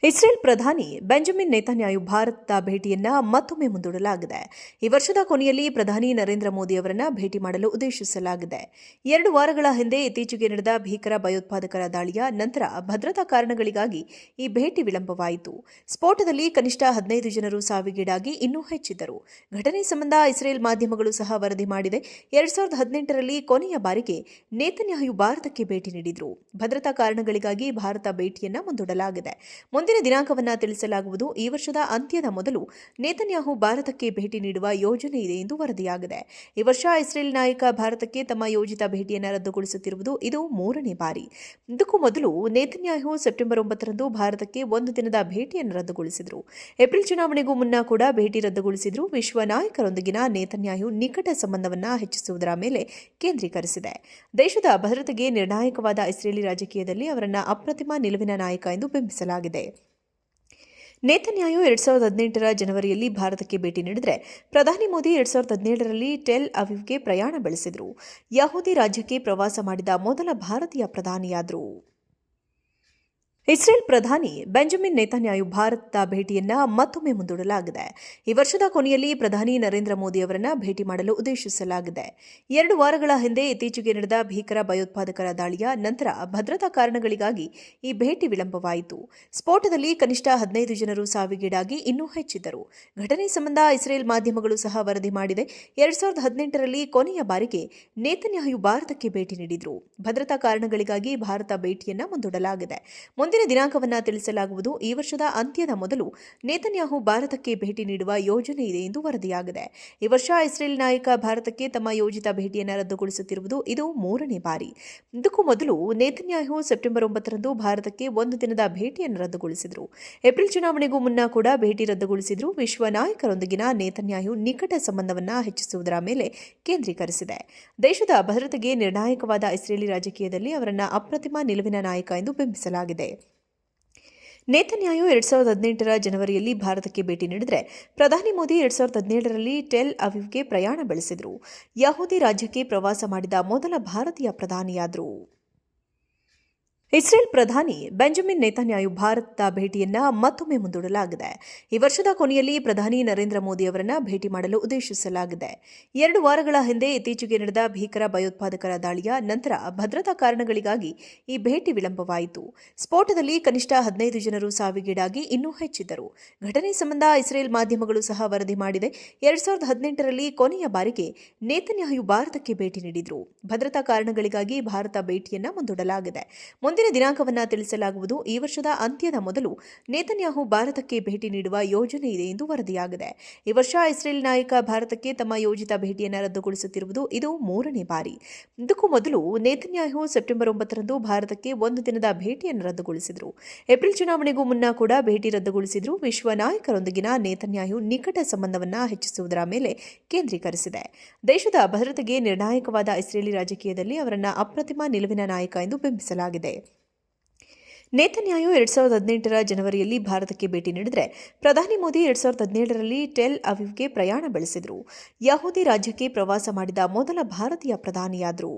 Israel ಪ್ರಧಾನಿ Benjamin Netanyahu Bharat ಭೇಟಿಯನ್ನ ಮತ್ತೊಮ್ಮೆ ಮುಂದೂಡಲಾಗಿದೆ. ಈ ವರ್ಷದ ಕೊನೆಯಲ್ಲಿ ಪ್ರಧಾನಿ ನರೇಂದ್ರ ಮೋದಿ ಅವರನ್ನ ಭೇಟಿ ಮಾಡಲು ಉದ್ದೇಶಿಸಲಾಗಿದೆ. 2 ವಾರಗಳ ಹಿಂದೆ ಇತ್ತೀಚೆಗೆ ನಡೆದ ಭೀಕರ ಭಯೋತ್ಪಾದಕರ ದಾಳಿಯ ನಂತರ ಭದ್ರತಾ ಕಾರಣಗಳಿಗಾಗಿ ಈ ಭೇಟಿ ವಿಳಂಬವಾಯಿತು. ಸ್ಫೋಟದಲ್ಲಿ ಕನಿಷ್ಠ 15 ಜನರು ಸಾವಿಗೀಡಾಗಿ ಇನ್ನೂ ಹೆಚ್ಚಿದ್ದರು. ಘಟನೆ ಸಂಬಂಧ ಇಸ್ರೇಲ್ ಮಾಧ್ಯಮಗಳು ಸಹ ವರದಿ ಮಾಡಿದೆ. 2018ರಲ್ಲಿ ಕೊನೆಯ ಬಾರಿಗೆ ನೇತನ್ಯಾಹು ಭಾರತಕ್ಕೆ ಭೇಟಿ ನೀಡಿದ್ರು. ಭದ್ರತಾ ಕಾರಣಗಳಿಗಾಗಿ ಭಾರತ ಭೇಟಿಯನ್ನ ಮುಂದೂಡಲಾಗಿದೆ. ಮುಂದಿನ ದಿನಾಂಕವನ್ನು ತಿಳಿಸಲಾಗುವುದು. ಈ ವರ್ಷದ ಅಂತ್ಯದ ಮೊದಲು ನೇತನ್ಯಾಹು ಭಾರತಕ್ಕೆ ಭೇಟಿ ನೀಡುವ ಯೋಜನೆ ಇದೆ ಎಂದು ವರದಿಯಾಗಿದೆ. ಈ ವರ್ಷ ಇಸ್ರೇಲ್ ನಾಯಕ ಭಾರತಕ್ಕೆ ತಮ್ಮ ಯೋಜಿತ ಭೇಟಿಯನ್ನು ರದ್ದುಗೊಳಿಸುತ್ತಿರುವುದು ಇದು 3ನೇ ಬಾರಿ. ಇದಕ್ಕೂ ಮೊದಲು ನೇತನ್ಯಾಹು ಸೆಪ್ಟೆಂಬರ್ 9ರಂದು ಭಾರತಕ್ಕೆ ಒಂದು ದಿನದ ಭೇಟಿಯನ್ನು ರದ್ದುಗೊಳಿಸಿದರು. ಏಪ್ರಿಲ್ ಚುನಾವಣೆಗೂ ಮುನ್ನ ಕೂಡ ಭೇಟಿ ರದ್ದುಗೊಳಿಸಿದ್ರು. ವಿಶ್ವ ನಾಯಕರೊಂದಿಗಿನ ನೇತನ್ಯಾಹು ನಿಕಟ ಸಂಬಂಧವನ್ನು ಹೆಚ್ಚಿಸುವುದರ ಮೇಲೆ ಕೇಂದ್ರೀಕರಿಸಿದೆ. ದೇಶದ ಭದ್ರತೆಗೆ ನಿರ್ಣಾಯಕವಾದ ಇಸ್ರೇಲಿ ರಾಜಕೀಯದಲ್ಲಿ ಅವರನ್ನು ಅಪ್ರತಿಮ ನಿಲುವಿನ ನಾಯಕ ಎಂದು ಬಿಂಬಿಸಲಾಗಿದೆ. ನೇತನ್ಯಾಹು 2018ರ ಜನವರಿಯಲ್ಲಿ ಭಾರತಕ್ಕೆ ಭೇಟಿ ನೀಡಿದರೆ, ಪ್ರಧಾನಿ ಮೋದಿ 2017ರಲ್ಲಿ ಟೆಲ್ ಅವೀವ್ಗೆ ಪ್ರಯಾಣ ಬೆಳೆಸಿದರು. ಯಹೂದಿ ರಾಜ್ಯಕ್ಕೆ ಪ್ರವಾಸ ಮಾಡಿದ ಮೊದಲ ಭಾರತೀಯ ಪ್ರಧಾನಿಯಾದರು. ಇಸ್ರೇಲ್ ಪ್ರಧಾನಿ ಬೆಂಜಮಿನ್ ನೇತನ್ಯಾಹು ಭಾರತ ಭೇಟಿಯನ್ನ ಮತ್ತೊಮ್ಮೆ ಮುಂದೂಡಲಾಗಿದೆ. ಈ ವರ್ಷದ ಕೊನೆಯಲ್ಲಿ ಪ್ರಧಾನಿ ನರೇಂದ್ರ ಮೋದಿ ಅವರನ್ನ ಭೇಟಿ ಮಾಡಲು ಉದ್ದೇಶಿಸಲಾಗಿದೆ. 2 ವಾರಗಳ ಹಿಂದೆ ಇತ್ತೀಚೆಗೆ ನಡೆದ ಭೀಕರ ಭಯೋತ್ಪಾದಕರ ದಾಳಿಯ ನಂತರ ಭದ್ರತಾ ಕಾರಣಗಳಿಗಾಗಿ ಈ ಭೇಟಿ ವಿಳಂಬವಾಯಿತು. ಸ್ಫೋಟದಲ್ಲಿ ಕನಿಷ್ಠ 15 ಜನರು ಸಾವಿಗೀಡಾಗಿ ಇನ್ನೂ ಹೆಚ್ಚಿದ್ದರು. ಘಟನೆ ಸಂಬಂಧ ಇಸ್ರೇಲ್ ಮಾಧ್ಯಮಗಳು ಸಹ ವರದಿ ಮಾಡಿದೆ. 2018ರಲ್ಲಿ ಕೊನೆಯ ಬಾರಿಗೆ ನೇತನ್ಯಾಹು ಭಾರತಕ್ಕೆ ಭೇಟಿ ನೀಡಿದ್ರು. ಭದ್ರತಾ ಕಾರಣಗಳಿಗಾಗಿ ಭಾರತ ಭೇಟಿಯನ್ನ ಮುಂದೂಡಲಾಗಿದೆ. ಮುಂದಿನ ದಿನಾಂಕವನ್ನು ತಿಳಿಸಲಾಗುವುದು. ಈ ವರ್ಷದ ಅಂತ್ಯದ ಮೊದಲು ನೇತನ್ಯಾಹು ಭಾರತಕ್ಕೆ ಭೇಟಿ ನೀಡುವ ಯೋಜನೆ ಇದೆ ಎಂದು ವರದಿಯಾಗಿದೆ. ಈ ವರ್ಷ ಇಸ್ರೇಲ್ ನಾಯಕ ಭಾರತಕ್ಕೆ ತಮ್ಮ ಯೋಜಿತ ಭೇಟಿಯನ್ನು ರದ್ದುಗೊಳಿಸುತ್ತಿರುವುದು ಇದು 3ನೇ ಬಾರಿ. ಇದಕ್ಕೂ ಮೊದಲು ನೇತನ್ಯಾಹು ಸೆಪ್ಟೆಂಬರ್ 9ರಂದು ಭಾರತಕ್ಕೆ ಒಂದು ದಿನದ ಭೇಟಿಯನ್ನು ರದ್ದುಗೊಳಿಸಿದರು. ಏಪ್ರಿಲ್ ಚುನಾವಣೆಗೂ ಮುನ್ನ ಕೂಡ ಭೇಟಿ ರದ್ದುಗೊಳಿಸಿದ್ರು. ವಿಶ್ವ ನಾಯಕರೊಂದಿಗಿನ ನೇತನ್ಯಾಹು ನಿಕಟ ಸಂಬಂಧವನ್ನು ಹೆಚ್ಚಿಸುವುದರ ಮೇಲೆ ಕೇಂದ್ರೀಕರಿಸಿದೆ. ದೇಶದ ಭದ್ರತೆಗೆ ನಿರ್ಣಾಯಕವಾದ ಇಸ್ರೇಲಿ ರಾಜಕೀಯದಲ್ಲಿ ಅವರನ್ನು ಅಪ್ರತಿಮ ನಿಲುವಿನ ನಾಯಕ ಎಂದು ಬಿಂಬಿಸಲಾಗಿದೆ. ನೇತನ್ಯಾಹು 2018ರ ಜನವರಿಯಲ್ಲಿ ಭಾರತಕ್ಕೆ ಭೇಟಿ ನೀಡಿದರೆ, ಪ್ರಧಾನಿ ಮೋದಿ 2017ರಲ್ಲಿ ಟೆಲ್ ಅವೀವ್ಗೆ ಪ್ರಯಾಣ ಬೆಳೆಸಿದರು. ಯಹೂದಿ ರಾಜ್ಯಕ್ಕೆ ಪ್ರವಾಸ ಮಾಡಿದ ಮೊದಲ ಭಾರತೀಯ ಪ್ರಧಾನಿಯಾದರು. ಇಸ್ರೇಲ್ ಪ್ರಧಾನಿ ಬೆಂಜಮಿನ್ ನೇತನ್ಯಾಹು ಭಾರತ ಭೇಟಿಯನ್ನ ಮತ್ತೊಮ್ಮೆ ಮುಂದೂಡಲಾಗಿದೆ. ಈ ವರ್ಷದ ಕೊನೆಯಲ್ಲಿ ಪ್ರಧಾನಿ ನರೇಂದ್ರ ಮೋದಿ ಅವರನ್ನ ಭೇಟಿ ಮಾಡಲು ಉದ್ದೇಶಿಸಲಾಗಿದೆ. 2 ವಾರಗಳ ಹಿಂದೆ ಇತ್ತೀಚೆಗೆ ನಡೆದ ಭೀಕರ ಭಯೋತ್ಪಾದಕರ ದಾಳಿಯ ನಂತರ ಭದ್ರತಾ ಕಾರಣಗಳಿಗಾಗಿ ಈ ಭೇಟಿ ವಿಳಂಬವಾಯಿತು. ಸ್ಫೋಟದಲ್ಲಿ ಕನಿಷ್ಠ 15 ಜನರು ಸಾವಿಗೀಡಾಗಿ ಇನ್ನೂ ಹೆಚ್ಚಿದ್ದರು. ಘಟನೆ ಸಂಬಂಧ ಇಸ್ರೇಲ್ ಮಾಧ್ಯಮಗಳು ಸಹ ವರದಿ ಮಾಡಿದೆ. 2018ರಲ್ಲಿ ಕೊನೆಯ ಬಾರಿಗೆ ನೇತನ್ಯಾಹು ಭಾರತಕ್ಕೆ ಭೇಟಿ ನೀಡಿದ್ರು. ಭದ್ರತಾ ಕಾರಣಗಳಿಗಾಗಿ ಭಾರತ ಭೇಟಿಯನ್ನ ಮುಂದೂಡಲಾಗಿದೆ. ಮುಂದಿನ ದಿನಾಂಕವನ್ನು ತಿಳಿಸಲಾಗುವುದು. ಈ ವರ್ಷದ ಅಂತ್ಯದ ಮೊದಲು ನೇತನ್ಯಾಹು ಭಾರತಕ್ಕೆ ಭೇಟಿ ನೀಡುವ ಯೋಜನೆ ಇದೆ ಎಂದು ವರದಿಯಾಗಿದೆ. ಈ ವರ್ಷ ಇಸ್ರೇಲ್ ನಾಯಕ ಭಾರತಕ್ಕೆ ತಮ್ಮ ಯೋಜಿತ ಭೇಟಿಯನ್ನು ರದ್ದುಗೊಳಿಸುತ್ತಿರುವುದು ಇದು 3ನೇ ಬಾರಿ. ಇದಕ್ಕೂ ಮೊದಲು ನೇತನ್ಯಾಹು ಸೆಪ್ಟೆಂಬರ್ 9ರಂದು ಭಾರತಕ್ಕೆ ಒಂದು ದಿನದ ಭೇಟಿಯನ್ನು ರದ್ದುಗೊಳಿಸಿದರು. ಏಪ್ರಿಲ್ ಚುನಾವಣೆಗೂ ಮುನ್ನ ಕೂಡ ಭೇಟಿ ರದ್ದುಗೊಳಿಸಿದ್ರು. ವಿಶ್ವ ನಾಯಕರೊಂದಿಗಿನ ನೇತನ್ಯಾಹು ನಿಕಟ ಸಂಬಂಧವನ್ನು ಹೆಚ್ಚಿಸುವುದರ ಮೇಲೆ ಕೇಂದ್ರೀಕರಿಸಿದೆ. ದೇಶದ ಭದ್ರತೆಗೆ ನಿರ್ಣಾಯಕವಾದ ಇಸ್ರೇಲಿ ರಾಜಕೀಯದಲ್ಲಿ ಅವರನ್ನು ಅಪ್ರತಿಮ ನಿಲುವಿನ ನಾಯಕ ಎಂದು ಬಿಂಬಿಸಲಾಗಿದೆ. ನೇತನ್ಯಾಹು 2018ರ ಜನವರಿಯಲ್ಲಿ ಭಾರತಕ್ಕೆ ಭೇಟಿ ನೀಡಿದರೆ, ಪ್ರಧಾನಿ ಮೋದಿ 2017ರಲ್ಲಿ ಟೆಲ್ ಅವೀವ್ಗೆ ಪ್ರಯಾಣ ಬೆಳೆಸಿದರು. ಯಹೂದಿ ರಾಜ್ಯಕ್ಕೆ ಪ್ರವಾಸ ಮಾಡಿದ ಮೊದಲ ಭಾರತೀಯ ಪ್ರಧಾನಿಯಾದರು.